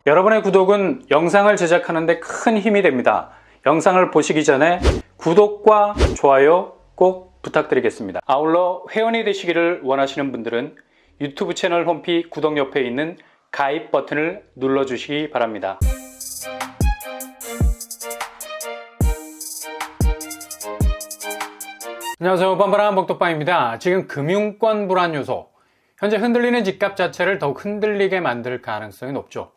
여러분의 구독은 영상을 제작하는 데 큰 힘이 됩니다. 영상을 보시기 전에 구독과 좋아요 꼭 부탁드리겠습니다. 아울러 회원이 되시기를 원하시는 분들은 유튜브 채널 홈피 구독 옆에 있는 가입 버튼을 눌러주시기 바랍니다. 안녕하세요, 뻔뻔한 복덕방입니다. 지금 금융권 불안 요소, 현재 흔들리는 집값 자체를 더욱 흔들리게 만들 가능성이 높죠.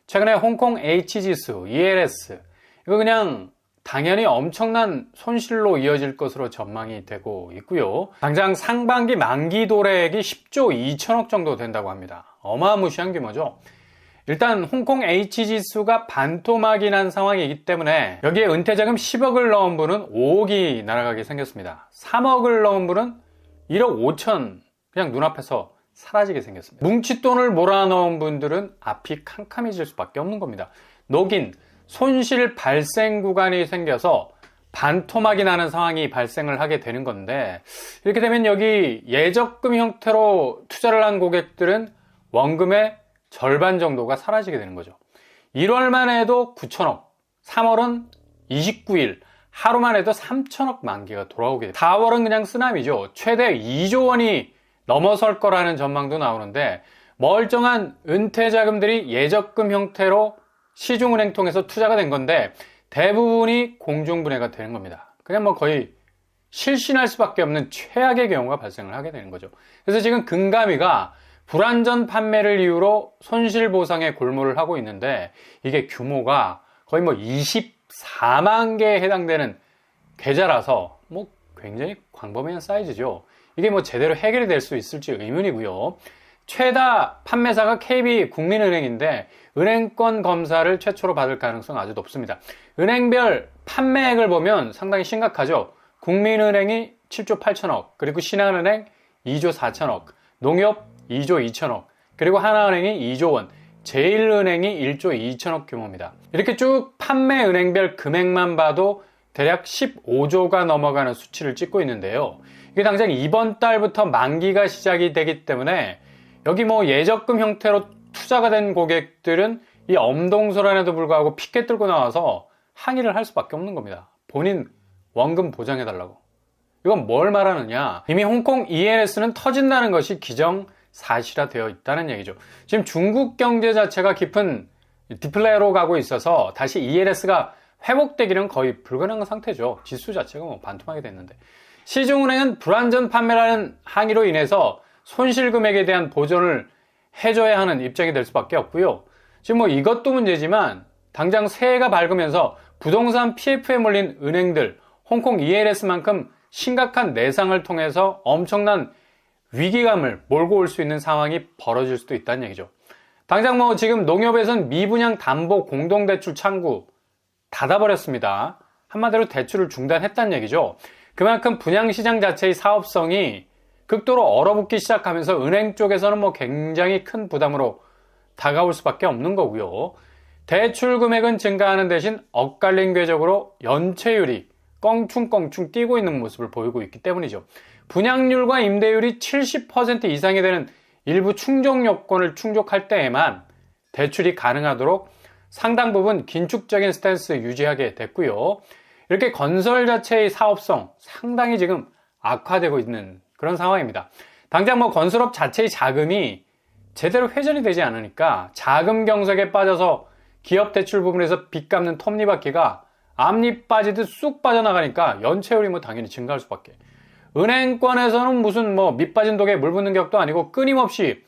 최근에 홍콩 H지수, ELS, 이거 그냥 당연히 엄청난 손실로 이어질 것으로 전망이 되고 있고요. 당장 상반기 만기 도래액이 10조 2천억 정도 된다고 합니다. 어마무시한 규모죠. 일단 홍콩 H지수가 반토막이 난 상황이기 때문에 여기에 은퇴자금 10억을 넣은 분은 5억이 날아가게 생겼습니다. 3억을 넣은 분은 1억 5천 그냥 눈앞에서 사라지게 생겼습니다. 뭉칫돈을 몰아넣은 분들은 앞이 캄캄해질 수밖에 없는 겁니다. 녹인 손실 발생 구간이 생겨서 반토막이 나는 상황이 발생을 하게 되는 건데, 이렇게 되면 여기 예적금 형태로 투자를 한 고객들은 원금의 절반 정도가 사라지게 되는 거죠. 1월만 해도 9천억, 3월은 29일, 하루만 해도 3천억 만기가 돌아오게 됩니다. 4월은 그냥 쓰나미죠. 최대 2조 원이 넘어설 거라는 전망도 나오는데, 멀쩡한 은퇴자금들이 예적금 형태로 시중은행 통해서 투자가 된 건데 대부분이 공중분해가 되는 겁니다. 그냥 뭐 거의 실신할 수밖에 없는 최악의 경우가 발생을 하게 되는 거죠. 그래서 지금 금감위가 불안전 판매를 이유로 손실보상에 골몰을 하고 있는데, 이게 규모가 거의 뭐 24만 개에 해당되는 계좌라서 뭐 굉장히 광범위한 사이즈죠. 이게 뭐 제대로 해결이 될 수 있을지 의문이고요. 최다 판매사가 KB 국민은행인데 은행권 검사를 최초로 받을 가능성은 아주 높습니다. 은행별 판매액을 보면 상당히 심각하죠. 국민은행이 7조 8천억, 그리고 신한은행 2조 4천억, 농협 2조 2천억, 그리고 하나은행이 2조 원, 제일은행이 1조 2천억 규모입니다. 이렇게 쭉 판매 은행별 금액만 봐도 대략 15조가 넘어가는 수치를 찍고 있는데요. 이게 당장 이번 달부터 만기가 시작이 되기 때문에 여기 뭐 예적금 형태로 투자가 된 고객들은 이 엄동설안에도 불구하고 피켓 들고 나와서 항의를 할 수밖에 없는 겁니다. 본인 원금 보장해달라고. 이건 뭘 말하느냐? 이미 홍콩 ELS는 터진다는 것이 기정사실화되어 있다는 얘기죠. 지금 중국 경제 자체가 깊은 디플레로 가고 있어서 다시 ELS가 회복되기는 거의 불가능한 상태죠. 지수 자체가 뭐 반토막이 됐는데. 시중은행은 불안전 판매라는 항의로 인해서 손실 금액에 대한 보전을 해줘야 하는 입장이 될 수밖에 없고요. 지금 뭐 이것도 문제지만 당장 새해가 밝으면서 부동산 PF에 몰린 은행들, 홍콩 ELS만큼 심각한 내상을 통해서 엄청난 위기감을 몰고 올 수 있는 상황이 벌어질 수도 있다는 얘기죠. 당장 뭐 지금 농협에선 미분양 담보 공동대출 창구 닫아버렸습니다. 한마디로 대출을 중단했다는 얘기죠. 그만큼 분양시장 자체의 사업성이 극도로 얼어붙기 시작하면서 은행 쪽에서는 뭐 굉장히 큰 부담으로 다가올 수밖에 없는 거고요. 대출 금액은 증가하는 대신 엇갈린 궤적으로 연체율이 껑충껑충 뛰고 있는 모습을 보이고 있기 때문이죠. 분양률과 임대율이 70% 이상이 되는 일부 충족 요건을 충족할 때에만 대출이 가능하도록 상당 부분 긴축적인 스탠스 유지하게 됐고요. 이렇게 건설 자체의 사업성 상당히 지금 악화되고 있는 그런 상황입니다. 당장 뭐 건설업 자체의 자금이 제대로 회전이 되지 않으니까 자금 경색에 빠져서 기업 대출 부분에서 빚 갚는 톱니바퀴가 앞니 빠지듯 쑥 빠져나가니까 연체율이 뭐 당연히 증가할 수밖에. 은행권에서는 무슨 뭐 밑 빠진 독에 물 붓는 격도 아니고 끊임없이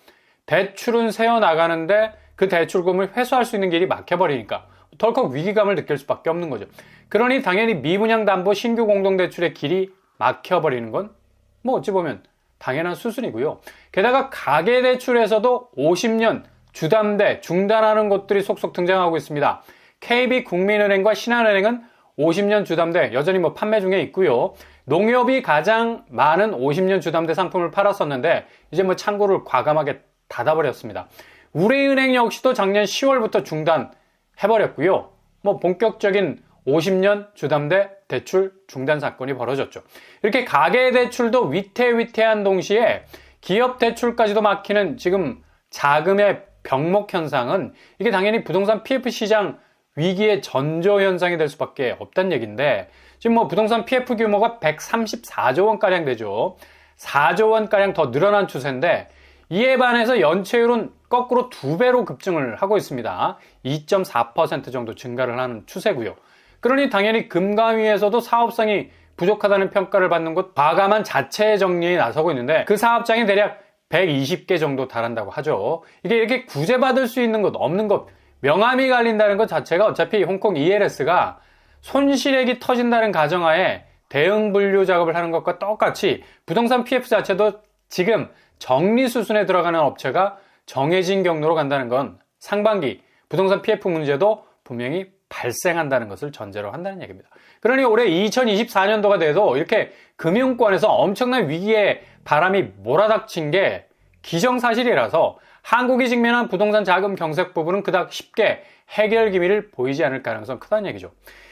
대출은 세어 나가는데 그 대출금을 회수할 수 있는 길이 막혀버리니까 덜컥 위기감을 느낄 수밖에 없는 거죠. 그러니 당연히 미분양 담보 신규 공동대출의 길이 막혀버리는 건 뭐 어찌 보면 당연한 수순이고요. 게다가 가계대출에서도 50년 주담대 중단하는 곳들이 속속 등장하고 있습니다. KB 국민은행과 신한은행은 50년 주담대 여전히 뭐 판매 중에 있고요. 농협이 가장 많은 50년 주담대 상품을 팔았었는데 이제 뭐 창구를 과감하게 닫아버렸습니다. 우리은행 역시도 작년 10월부터 중단해버렸고요. 뭐 본격적인 50년 주담대 대출 중단 사건이 벌어졌죠. 이렇게 가계대출도 위태위태한 동시에 기업 대출까지도 막히는 지금 자금의 병목 현상은 이게 당연히 부동산 PF 시장 위기의 전조 현상이 될 수밖에 없다는 얘기인데, 지금 뭐 부동산 PF 규모가 134조 원가량 되죠. 4조 원가량 더 늘어난 추세인데, 이에 반해서 연체율은 거꾸로 2배로 급증을 하고 있습니다. 2.4% 정도 증가를 하는 추세고요. 그러니 당연히 금감위에서도 사업성이 부족하다는 평가를 받는 곳 과감한 자체 정리에 나서고 있는데, 그 사업장이 대략 120개 정도 달한다고 하죠. 이게 이렇게 구제받을 수 있는 것, 없는 것, 명암이 갈린다는 것 자체가 어차피 홍콩 ELS가 손실액이 터진다는 가정하에 대응 분류 작업을 하는 것과 똑같이 부동산 PF 자체도 지금 정리 수순에 들어가는 업체가 정해진 경로로 간다는 건 상반기 부동산 PF 문제도 분명히 발생한다는 것을 전제로 한다는 얘기입니다. 그러니 올해 2024년도가 돼도 이렇게 금융권에서 엄청난 위기의 바람이 몰아닥친 게 기정사실이라서 한국이 직면한 부동산 자금 경색 부분은 그닥 쉽게 해결 기미를 보이지 않을 가능성이 크다는 얘기죠.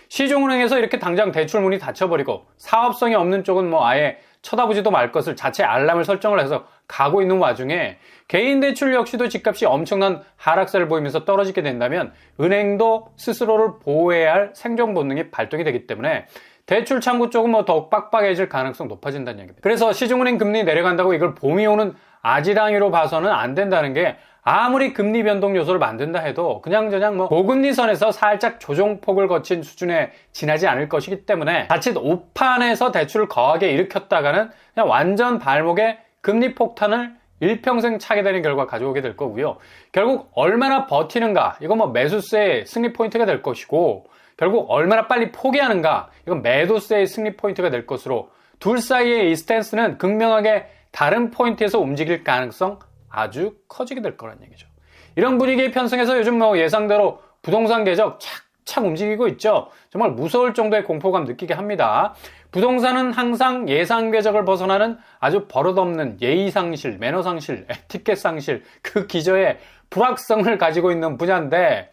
시중은행에서 이렇게 당장 대출문이 닫혀버리고 사업성이 없는 쪽은 뭐 아예 쳐다보지도 말 것을 자체 알람을 설정을 해서 가고 있는 와중에 개인 대출 역시도 집값이 엄청난 하락세를 보이면서 떨어지게 된다면 은행도 스스로를 보호해야 할 생존 본능이 발동이 되기 때문에 대출 창구 쪽은 뭐 더욱 빡빡해질 가능성 높아진다는 얘기입니다. 그래서 시중은행 금리 내려간다고 이걸 봄이 오는 아지랑이로 봐서는 안 된다는 게, 아무리 금리 변동 요소를 만든다 해도 그냥저냥 뭐 고금리선에서 살짝 조정폭을 거친 수준에 지나지 않을 것이기 때문에 자칫 오판에서 대출을 거하게 일으켰다가는 그냥 완전 발목에 금리 폭탄을 일평생 차게 되는 결과 가져오게 될 거고요. 결국 얼마나 버티는가, 이건 뭐 매수세의 승리 포인트가 될 것이고, 결국 얼마나 빨리 포기하는가, 이건 매도세의 승리 포인트가 될 것으로, 둘 사이의 이 스탠스는 극명하게 다른 포인트에서 움직일 가능성 아주 커지게 될 거란 얘기죠. 이런 분위기의 편성에서 요즘 뭐 예상대로 부동산 궤적 착착 움직이고 있죠. 정말 무서울 정도의 공포감 느끼게 합니다. 부동산은 항상 예상 궤적을 벗어나는 아주 버릇없는 예의상실, 매너상실, 에티켓상실, 그 기저의 불확성을 가지고 있는 분야인데,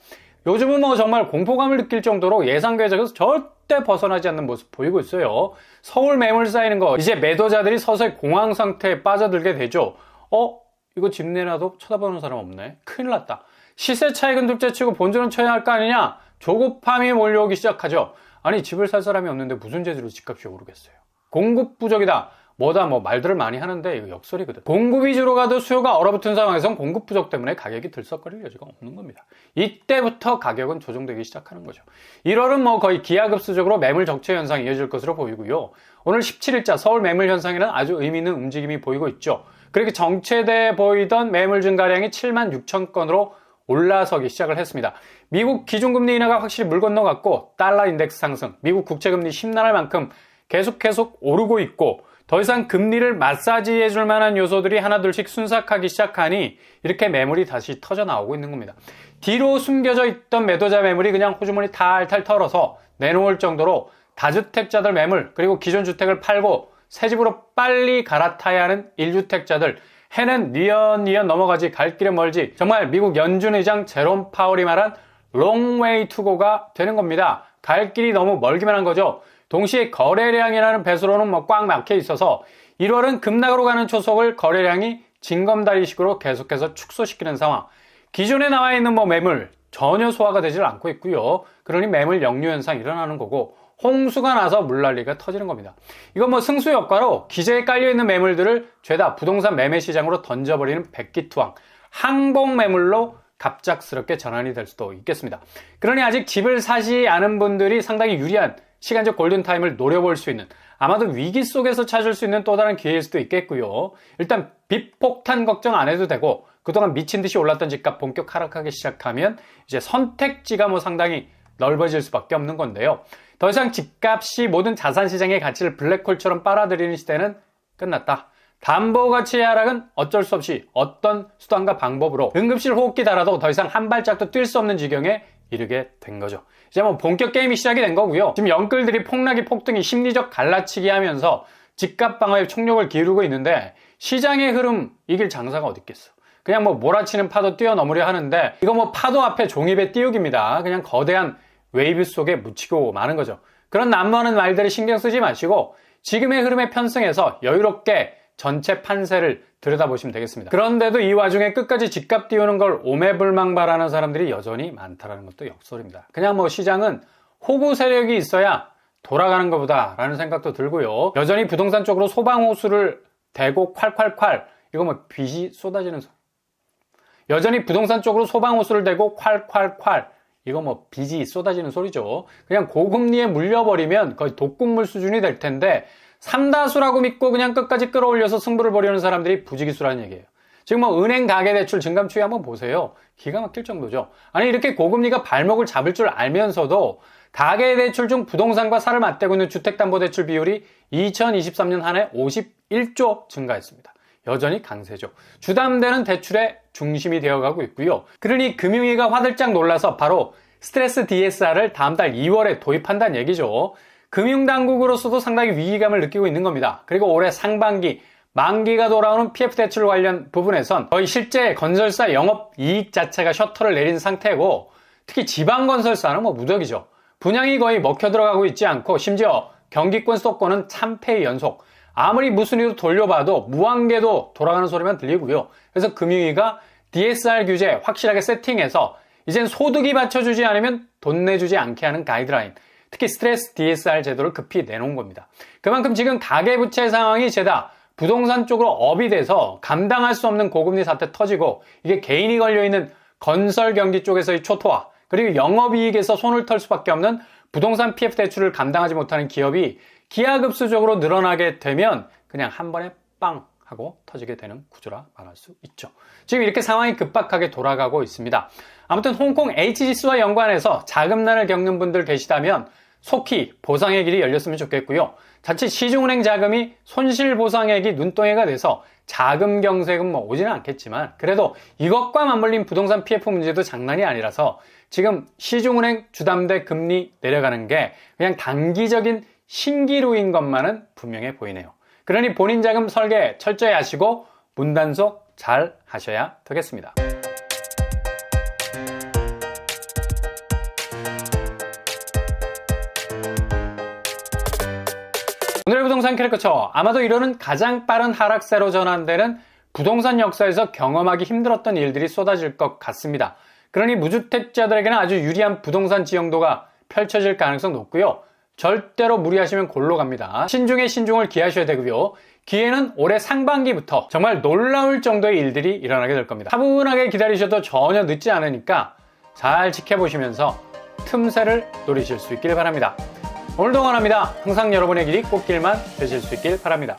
요즘은 뭐 정말 공포감을 느낄 정도로 예상 궤적에서 절대 벗어나지 않는 모습 보이고 있어요. 서울 매물 쌓이는 거, 이제 매도자들이 서서히 공황 상태에 빠져들게 되죠. 이거 집 내놔도 쳐다보는 사람 없네. 큰일 났다. 시세 차익은 둘째치고 본전은 쳐야 할 거 아니냐? 조급함이 몰려오기 시작하죠. 아니, 집을 살 사람이 없는데 무슨 재주로 집값이 오르겠어요. 공급 부족이다. 뭐다 뭐 말들을 많이 하는데 이거 역설이거든. 공급 위주로 가도 수요가 얼어붙은 상황에선 공급 부족 때문에 가격이 들썩거릴 여지가 없는 겁니다. 이때부터 가격은 조정되기 시작하는 거죠. 1월은 뭐 거의 기하급수적으로 매물 적체 현상이 이어질 것으로 보이고요. 오늘 17일자 서울 매물 현상에는 아주 의미 있는 움직임이 보이고 있죠. 그렇게 정체돼 보이던 매물 증가량이 7만 6천 건으로 올라서기 시작을 했습니다. 미국 기준금리 인하가 확실히 물 건너갔고, 달러 인덱스 상승, 미국 국채금리 심란할 만큼 계속 오르고 있고, 더 이상 금리를 마사지해 줄 만한 요소들이 하나둘씩 순삭하기 시작하니 이렇게 매물이 다시 터져 나오고 있는 겁니다. 뒤로 숨겨져 있던 매도자 매물이 그냥 호주머니 탈탈 털어서 내놓을 정도로 다주택자들 매물, 그리고 기존 주택을 팔고 새 집으로 빨리 갈아타야 하는 1주택자들, 해는 니언 넘어가지 갈 길은 멀지, 정말 미국 연준 의장 제롬 파월이 말한 long way to go가 되는 겁니다. 갈 길이 너무 멀기만 한 거죠. 동시에 거래량이라는 배수로는 뭐 꽉 막혀 있어서 1월은 급락으로 가는 초석을 거래량이 징검다리식으로 계속해서 축소시키는 상황. 기존에 나와 있는 뭐 매물 전혀 소화가 되질 않고 있고요. 그러니 매물 역류 현상이 일어나는 거고, 홍수가 나서 물난리가 터지는 겁니다. 이건 뭐 승수 효과로 기저에 깔려있는 매물들을 죄다 부동산 매매 시장으로 던져버리는 백기투항, 항복 매물로 갑작스럽게 전환이 될 수도 있겠습니다. 그러니 아직 집을 사지 않은 분들이 상당히 유리한 시간적 골든타임을 노려볼 수 있는, 아마도 위기 속에서 찾을 수 있는 또 다른 기회일 수도 있겠고요. 일단 빚폭탄 걱정 안 해도 되고, 그동안 미친 듯이 올랐던 집값 본격 하락하기 시작하면 이제 선택지가 뭐 상당히 넓어질 수밖에 없는 건데요. 더 이상 집값이 모든 자산시장의 가치를 블랙홀처럼 빨아들이는 시대는 끝났다. 담보가치의 하락은 어쩔 수 없이 어떤 수단과 방법으로 응급실 호흡기 달아도 더 이상 한 발짝도 뛸 수 없는 지경에 이르게 된 거죠. 이제 뭐 본격 게임이 시작이 된 거고요. 지금 영끌들이 폭락이 폭등이 심리적 갈라치기 하면서 집값 방어에 총력을 기울이고 있는데, 시장의 흐름 이길 장사가 어디 있겠어. 그냥 뭐 몰아치는 파도 뛰어넘으려 하는데, 이거 뭐 파도 앞에 종이배 띄우기입니다. 그냥 거대한 웨이브 속에 묻히고 마는 거죠. 그런 난무하는 말들을 신경 쓰지 마시고 지금의 흐름에 편승해서 여유롭게 전체 판세를 들여다보시면 되겠습니다. 그런데도 이 와중에 끝까지 집값 띄우는 걸 오매불망-바라는 사람들이 여전히 많다는 것도 역설입니다. 그냥 뭐 시장은 호구 세력이 있어야 돌아가는 것보다 라는 생각도 들고요. 여전히 부동산 쪽으로 소방호수를 대고 콸콸콸, 이거 뭐 빚이 쏟아지는 소리. 여전히 부동산 쪽으로 소방호수를 대고 콸콸콸, 이거 뭐 빚이 쏟아지는 소리죠. 그냥 고금리에 물려버리면 거의 독극물 수준이 될 텐데 삼다수라고 믿고 그냥 끝까지 끌어올려서 승부를 벌이는 사람들이 부지기수라는 얘기예요. 지금 뭐 은행 가계대출 증감 추이 한번 보세요. 기가 막힐 정도죠. 아니 이렇게 고금리가 발목을 잡을 줄 알면서도 가계대출 중 부동산과 살을 맞대고 있는 주택담보대출 비율이 2023년 한 해 51조 증가했습니다. 여전히 강세죠. 주담대는 대출의 중심이 되어가고 있고요. 그러니 금융위가 화들짝 놀라서 바로 스트레스 DSR을 다음 달 2월에 도입한다는 얘기죠. 금융당국으로서도 상당히 위기감을 느끼고 있는 겁니다. 그리고 올해 상반기 만기가 돌아오는 PF대출 관련 부분에선 거의 실제 건설사 영업이익 자체가 셔터를 내린 상태고, 특히 지방건설사는 뭐 무덕이죠. 분양이 거의 먹혀 들어가고 있지 않고 심지어 경기권 수도권은 참패의 연속. 아무리 무슨 이유로 돌려봐도 무한궤도 돌아가는 소리만 들리고요. 그래서 금융위가 DSR 규제 확실하게 세팅해서 이젠 소득이 받쳐주지 않으면 돈 내주지 않게 하는 가이드라인, 특히 스트레스 DSR 제도를 급히 내놓은 겁니다. 그만큼 지금 가계부채 상황이 죄다 부동산 쪽으로 업이 돼서 감당할 수 없는 고금리 사태 터지고, 이게 개인이 걸려있는 건설 경기 쪽에서의 초토화, 그리고 영업이익에서 손을 털 수밖에 없는 부동산 PF 대출을 감당하지 못하는 기업이 기하급수적으로 늘어나게 되면 그냥 한 번에 빵 하고 터지게 되는 구조라 말할 수 있죠. 지금 이렇게 상황이 급박하게 돌아가고 있습니다. 아무튼 홍콩 H지수와 연관해서 자금난을 겪는 분들 계시다면 속히 보상의 길이 열렸으면 좋겠고요. 자칫 시중은행 자금이 손실보상액이 눈덩이가 돼서 자금 경색은 뭐 오지는 않겠지만, 그래도 이것과 맞물린 부동산 PF 문제도 장난이 아니라서 지금 시중은행 주담대 금리 내려가는 게 그냥 단기적인 신기루인 것만은 분명해 보이네요. 그러니 본인 자금 설계 철저히 하시고 문단속 잘 하셔야 되겠습니다. 오늘의 부동산 캐릭터처, 아마도 이러는 가장 빠른 하락세로 전환되는 부동산 역사에서 경험하기 힘들었던 일들이 쏟아질 것 같습니다. 그러니 무주택자들에게는 아주 유리한 부동산 지형도가 펼쳐질 가능성 높고요. 절대로 무리하시면 골로 갑니다. 신중에 신중을 기하셔야 되고요. 기회는 올해 상반기부터 정말 놀라울 정도의 일들이 일어나게 될 겁니다. 차분하게 기다리셔도 전혀 늦지 않으니까 잘 지켜보시면서 틈새를 노리실 수 있길 바랍니다. 오늘도 응원합니다. 항상 여러분의 길이 꽃길만 되실 수 있길 바랍니다.